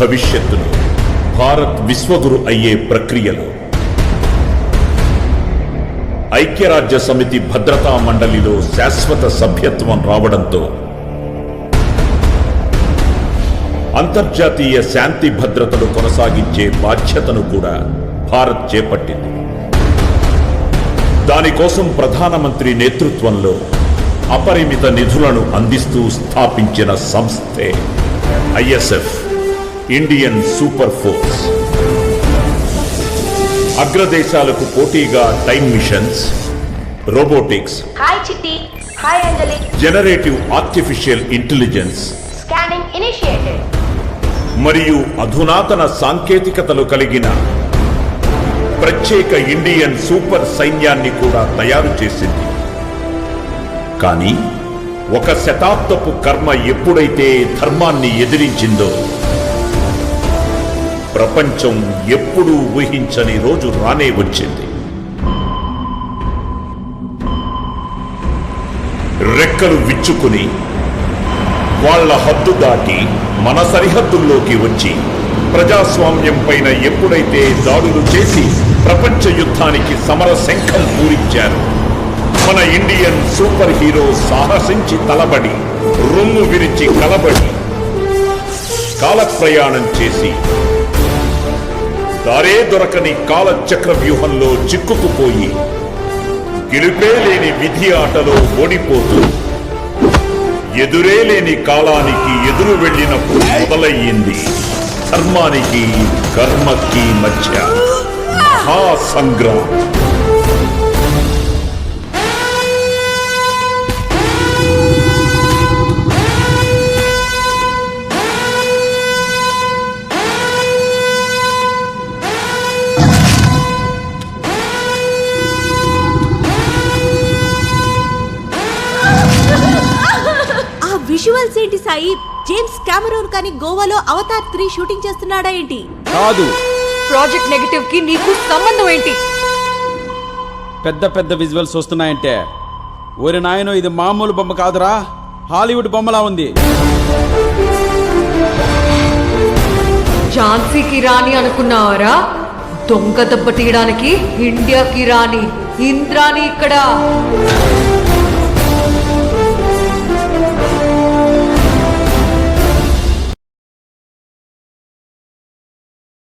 భవిష్యత్తులో భారత్ విశ్వగురు అయ్యే ప్రక్రియలో ఐక్యరాజ్య సమితి భద్రతా మండలిలో శాశ్వత సభ్యత్వం రావడంతో అంతర్జాతీయ శాంతి భద్రతను కొనసాగించే బాధ్యతను కూడా భారత్ చేపట్టింది. దానికోసం ప్రధానమంత్రి నేతృత్వంలో అపరిమిత నిధులను అందిస్తూ స్థాపించిన సంస్థే ఐఎస్ఎఫ్, ఇండియన్ సూపర్ ఫోర్స్. అగ్రదేశాలకు పోటీగా time missions, robotics, hi Chitti, hi Anjali, generative artificial intelligence, scanning initiated మరియు అధునాతన సాంకేతికతలు కలిగిన ప్రత్యేక ఇండియన్ సూపర్ సైన్యాన్ని కూడా తయారు చేసింది. కానీ ఒక శతాబ్దపు కర్మ ఎప్పుడైతే ధర్మాన్ని ఎదిరించిందో ప్రపంచం ఎప్పుడూ ఊహించని రోజు రానే వచ్చింది. రెక్కలు విచ్చుకుని వాళ్ల హద్దు దాటి మన సరిహద్దుల్లోకి వచ్చి ప్రజాస్వామ్యం పైన ఎప్పుడైతే దాడులు చేసి ప్రపంచ యుద్ధానికి సమర శంఖం పూరించారు, మన ఇండియన్ సూపర్ హీరో సాహసించి తలబడి రొమ్ము విరిచి కలబడి కాలప్రయాణం చేసి దారే దొరకని కాలచక్ర వ్యూహంలో చిక్కుకుపోయి గెలుపే లేని విధి ఆటలో ఓడిపోతూ ఎదురే లేని కాలానికి ఎదురు వెళ్ళినప్పుడు మొదలయ్యింది ధర్మానికి కర్మకి మధ్య మహాసంగ్రామం. విజువల్స్ ఏంటి సాయి? జేమ్స్ కెమెరాన్ కానీ గోవాలో అవతార్ 3 షూటింగ్ చేస్తున్నాడా ఏంటి? కాదు, ప్రాజెక్ట్ నెగటివ్ కి నీకు సంబంధం ఏంటి? పెద్ద పెద్ద విజువల్స్ వస్తున్నాయంటే ఓరి నాయనో, ఇది మామూలు బొమ్మ కాదురా, హాలీవుడ్ బొమ్మలా ఉంది. ఝాన్సీకి రాణి అనుకున్నావరా? దొంగ దెబ్బ తీయడానికి ఇండియాకి రాణి ఇంద్రాణి ఇక్కడ.